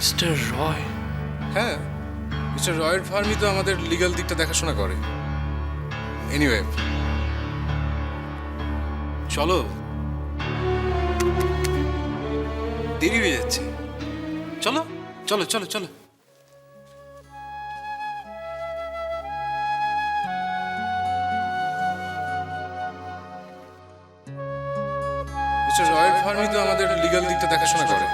Mister রয়? হ্যাঁ, mister রয়ের ফার্মই তো আমাদের লিগ্যাল দিকটা দেখাশোনা করে। এনিওয়ে, চলো, দেরি হয়ে যাচ্ছে। চলো চলো চলো চলো। মিস্টার রয়ের ফার্মই তো আমাদের লিগ্যাল দিকটা দেখাশোনা করে।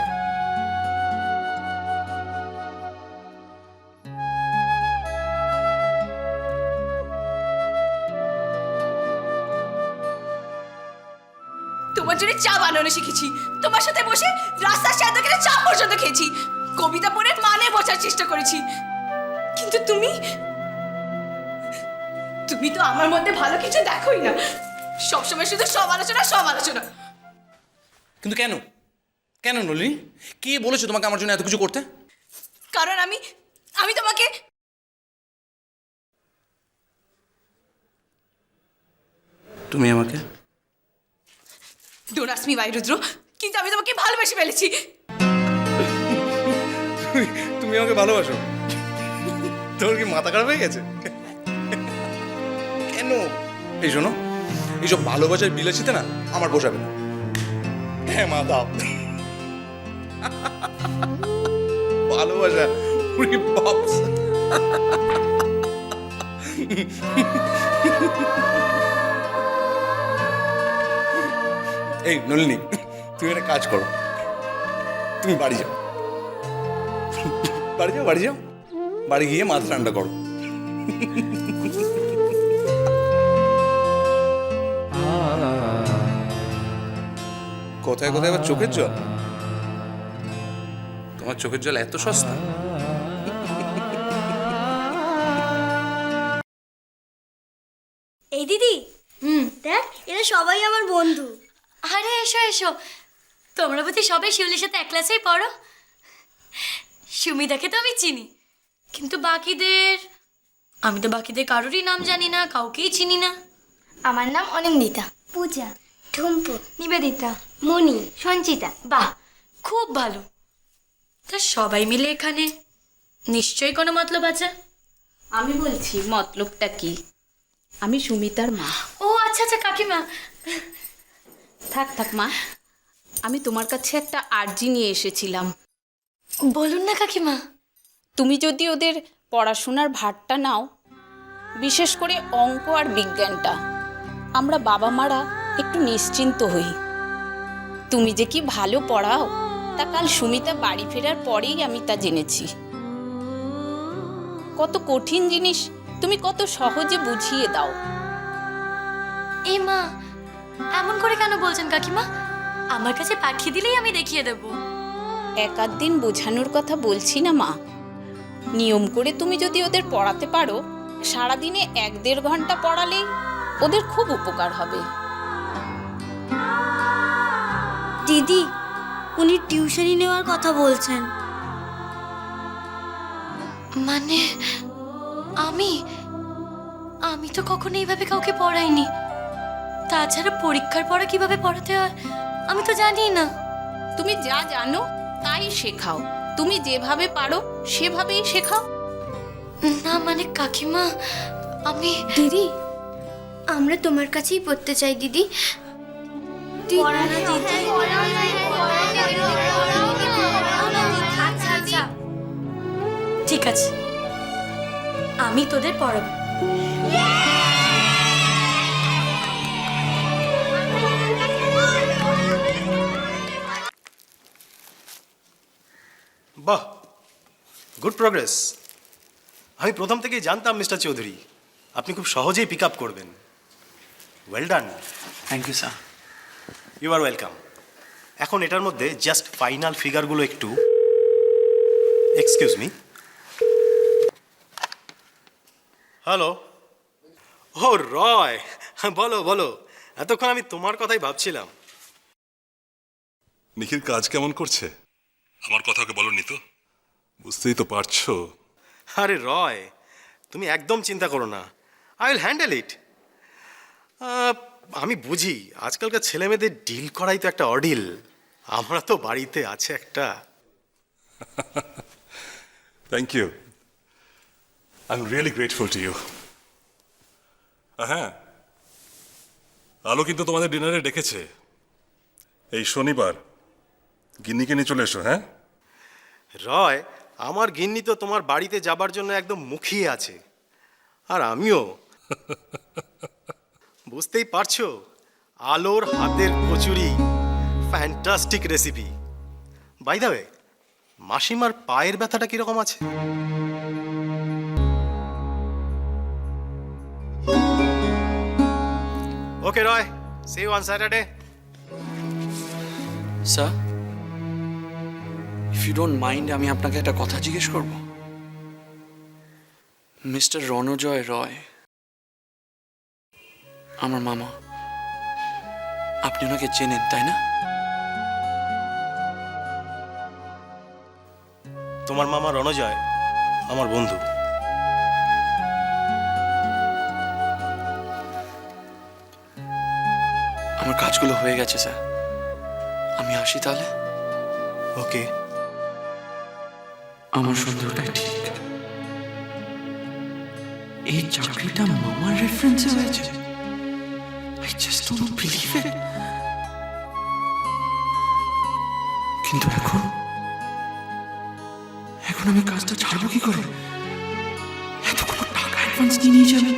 তোমার জন্য চা বানানো শিখেছি, তোমার সাথে বসে রাস্তার চায়ের দোকানে চা পর্যন্ত খেয়েছি, কবিতা পড়ে মানে বোঝার চেষ্টা করেছি। কিন্তু তুমি তুমি তো আমার মধ্যে ভালো কিছু দেখোই না, সবসময় শুধু সমালোচনা সমালোচনা। কিন্তু কেন কেন নলিনী? কে বলেছো তোমাকে আমার জন্য এত কিছু করতে? কারণ আমি আমি তোমাকে তুমি আমাকে ডোন্ট আস্ক মি ওয়াই রুদ্র, কিন্তু আমি তোমাকে ভালোবেসে ফেলেছি। তুমি আমাকে ভালোবাসো? তোর কি মাথা খারাপ হয়ে গেছে? কেন? এই শোনো, এইসব ভালোবাসার বিলাসিতে না আমার পোষাবে না। হ্যাঁ মা, দাও। ভালোবাসা, ওরে বাপ। এই নলিনী, তুমি একটা কাজ করো, তুমি বাড়ি যাও, বাড়ি যাও, বাড়ি যাও, বাড়ি গিয়ে মাথা ঠান্ডা করো। কোথায় কোথায় আবার চোখের জল? তোমার চোখের জল এত সস্তা? এই দিদি, দেখ এরা সবাই আমার বন্ধু। আরে এসো এসো, তোমরা বুঝি সবাই শিউলির সাথে এক ক্লাসেই পড়ো? সুমিদাকে তো আমি চিনি, কিন্তু আমি তো বাকিদের কারোরই নাম জানি না, কাউকেই চিনি না। আমার নাম অনিন্দিতা, পূজা, ঝুম্পু, নিবেদিতা, মণি, সঞ্চিতা। বাহ, খুব ভালো। তা সবাই মিলে এখানে নিশ্চয়ই কোনো মতলব আছে। আমি বলছি মতলবটা কি। আমি সুমিতার মা। ও আচ্ছা আচ্ছা, কাকিমা। থাক থাক মা, আমি তোমার কাছে একটা আর্জি নিয়ে এসেছিলাম। বলুন না কাকিমা। তুমি যদি ওদের পড়াশোনার ভারটা নাও, বিশেষ করে অঙ্ক আর বিজ্ঞানটা, আমরা বাবা মারা একটু নিশ্চিন্ত হই। তুমি যে কি ভালো পড়াও তা কাল সুমিতা বাড়ি ফেরার পরেই আমি তা জেনেছি। কত কঠিন জিনিস তুমি কত সহজে বুঝিয়ে দাও। এই মা, এমন করে কেন বলছেন কাকিমা? আমার কাছে পাঠিয়ে দিলেই আমি দেখিয়ে দেব। এক আধ দিন বোঝানোর কথা বলছি না মা, নিয়ম করে তুমি যদি ওদের পড়াতে পারো, সারাদিনে 1-1.5 ঘন্টা পড়ালেই ওদের খুব উপকার হবে। দিদি, উনি টিউশনি নেওয়ার কথা বলছেন। মানে আমি আমি তো কখনো এইভাবে কাউকে পড়াইনি। তাছাড়া পরীক্ষার পরে কিভাবে পড়াতে হয় আমি তো জানি না। তুমি যা জানো তাই শেখাও, তুমি যেভাবে পারো সেভাবেই শেখাও। না মানে কাকিমা, আমি দিদি, আমরা তোমার কাছেই পড়তে চাই দিদি। আচ্ছা আচ্ছা, ঠিক আছে, আমি তোদের পড়াবো। বাহ, গুড প্রোগ্রেস। আমি প্রথম থেকেই জানতাম মিস্টার চৌধুরী আপনি খুব সহজেই পিক আপ করবেন। Well done. Thank you sir. You are welcome. এখন এটার মধ্যে জাস্ট ফাইনাল ফিগারগুলো একটু, এক্সকিউজ মি। হ্যালো। ও রয়, বলো বলো, এতক্ষণ আমি তোমার কথাই ভাবছিলাম। নিখিল কাজ কেমন করছে? আমার কথা ওকে বলনি তো? বুঝতেই তো পারছো। আরে রয়, তুমি একদম চিন্তা করো না, আই উইল হ্যান্ডেল ইট। আমি বুঝি আজকালকার ছেলেমেয়েদের ডিল করাই তো একটা অডিল। আমরা তো বাড়িতে আছে একটা। Thank you I am really grateful to you হ্যাঁ, আলো কিন্তু তোমাদের ডিনারে ডেকেছে এই শনিবার। গিন্নিকে নিয়ে চলে এসো। হ্যাঁ, রয়, আমার গিন্নি তো তোমার বাড়িতে যাবার জন্য একদম মুখিয়ে আছে, আর আমিও। বুঝতেই পারছো, আলোর হাতের kachori fantastic recipe. By the way, মাসিমার পায়ের ব্যথাটা কিরকম আছে? Okay Roy, see you on Saturday. Sir, if you don't mind, আমি আপনাকে একটা কথা জিজ্ঞেস করব। মিস্টার রণজয় রয় আমার মামা, আপনি ওনাকে চেনেন তাই না? তোমার মামা রণজয় আমার বন্ধু। আমার কাজগুলো হয়ে গেছে স্যার, আমি আসি তাহলে। ওকে। আমার সন্দেহটাই ঠিক, এই চাকরিটা মামার রেফারেন্সে হয়েছে। I just don't believe it. কিন্তু এখন আমি কাজটা ছাড়বো কি করে? এতগুলো টাকা অ্যাডভান্স নিয়ে যাবে।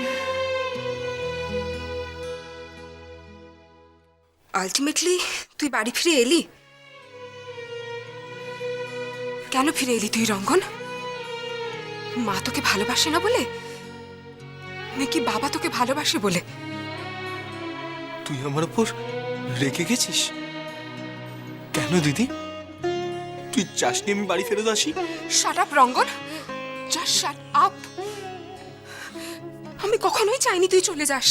আলটিমেটলি তুই বাড়ি ফিরে এলি। কেন ফিরে এলি তুই রঙ্গন? মা তোকে ভালোবাসে না বলে, নাকি বাবা তোকে ভালোবাসে বলে? তুই আমার উপর রেগে গেছিস কেন দিদি? তুই চাসনি আমি বাড়ি ফেরত আসি? শাট আপ রঙ্গন, জাস্ট শাট আপ। আমি কখনোই চাইনি তুই চলে যাস।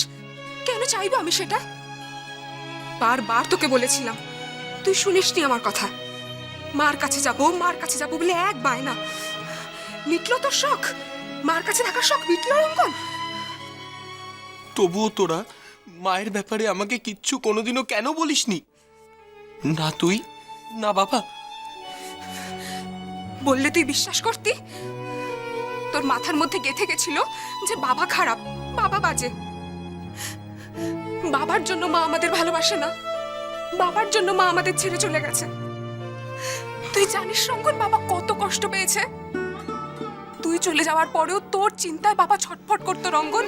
কেন চাইবো আমি সেটা? বারবার তোকে বলেছিলাম, তুই শুনিসনি আমার কথা। মার কাছে যাবো বলে এক বায়না। মিটলো তোর শখ? মার কাছে থাকার শখ মিটলো রঙ্গন? তবুও তোরা মায়ের ব্যাপারে আমাকে কিচ্ছু কোনোদিনও কেন বলিসনি? না তুই না বাবা। বললে তুই বিশ্বাস করতি? তোর মাথার মধ্যে গেঁথে গেছিল যে বাবা খারাপ, বাবা বাজে। বাবার জন্য মা আমাদের ভালোবাসে না, বাবার জন্য মা আমাদের ছেড়ে চলে গেছে। তুই জানিস রঙ্গন বাবা কত কষ্ট পেয়েছে? তুই চলে যাওয়ার পরেও তোর চিন্তায় বাবা ছটফট করতো রঙ্গন,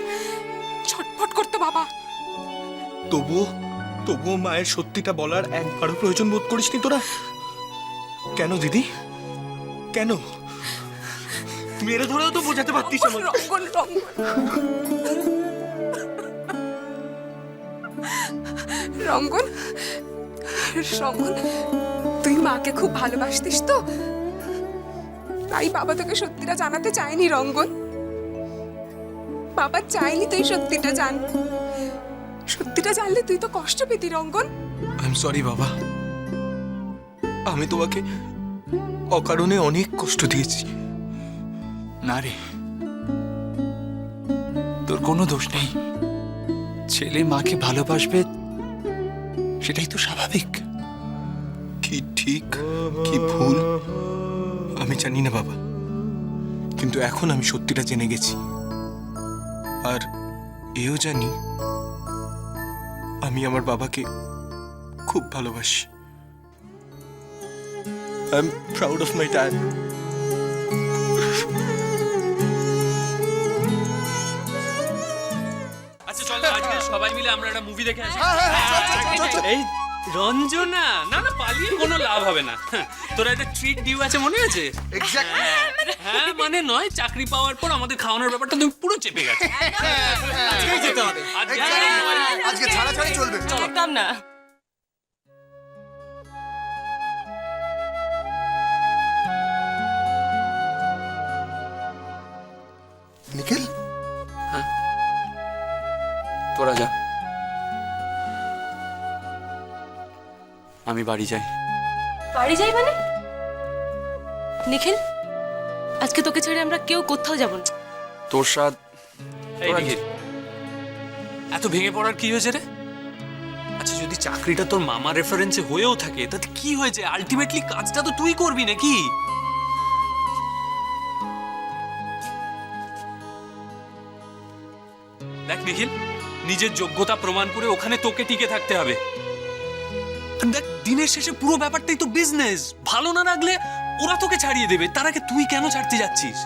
ছটফট করতো বাবা। তবুও মায়ের সত্যিটা বলার একবারও প্রয়োজন বোধ করিসনি তোরা? কেন দিদি, কেন? মেরে ধরেও তো বোঝাতে পারতিস আমাকে। রঙ্গন রঙ্গন রঙ্গন, তুই মাকে খুব ভালোবাসতিস তো, তাই বাবা তোকে সত্যিটা জানাতে চায়নি রঙ্গন। বাবা চাইনি তুই সত্যিটা জান। সত্যিটা জানলে তুই তো কষ্ট পেতি রঙ্গন। আই এম সরি বাবা, আমি তোমাকে অকারণে অনেক কষ্ট দিয়েছি। না রে, তোর কোনো দোষ নেই। ছেলে মাকে ভালোবাসবে, সেটাই তো স্বাভাবিক। কি ঠিক কি ভুল আমি জানি না বাবা, কিন্তু এখন আমি সত্যিটা জেনে গেছি। আর এও জানি আমি আমার বাবাকে খুব ভালোবাসি। I am proud of my dad. আচ্ছা চলো আজকে সবাই মিলে আমরা একটা মুভি দেখে আসি। এই রঞ্জনা, না না পালিয়ে কোনো লাভ হবে না। তোরা একটা ট্রিট ডিউ আছে মনে আছে? হ্যাঁ মানে নয়, চাকরি পাওয়ার পর আমাদের খাওয়ানোর ব্যাপারটা তুমি পুরো চেপে গেছে। আজকেই যেতে হবে, আজকে ছাড়াছাড়ি চলবে। একদম না। নিখিল, তোরা যা, আমি বাড়ি যাই। বাড়ি যাই মানে? নিখিল, আজকে তোকে ছেড়ে আমরা কেউ কোথাও যাব না। তোর সাথ এই নিখিল, এত ভেঙে পড়ার কি হয়েছে রে? আচ্ছা যদি চাকরিটা তোর মামার রেফারেন্সে হয়েও থাকে তাতে কি হয়েছে? আলটিমেটলি কাজটা তো তুই করবি নাকি? দেখ নিখিল, নিজের যোগ্যতা প্রমাণ করে ওখানে তোকে টিকে থাকতে হবে। আর দেখ, দিনের শেষে পুরো ব্যাপারটাই তো বিজনেস। ভালো না লাগলে ওরা তোকে ছাড়িয়ে দেবে, তার আগে তুই কেন ছাড়তে যাচ্ছিস?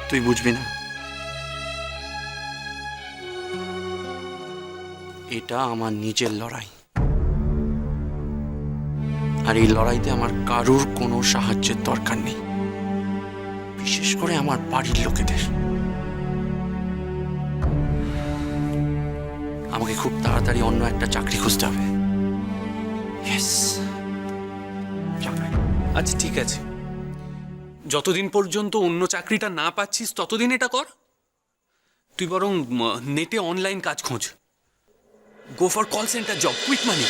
তুই বুঝবি না, এটা আমার নিজের লড়াই, আর এই লড়াইতে আমার কারোর কোনো সাহায্যের দরকার নেই, বিশেষ করে আমার বাড়ির লোকেদের। আমাকে খুব তাড়াতাড়ি অন্য একটা চাকরি খুঁজতে হবে। আচ্ছা ঠিক আছে, যতদিন পর্যন্ত অন্য চাকরিটা না পাচ্ছিস ততদিন এটা কর। তুই বরং নেটে অনলাইন কাজ খোঁজ। Go for call centre job, quick money.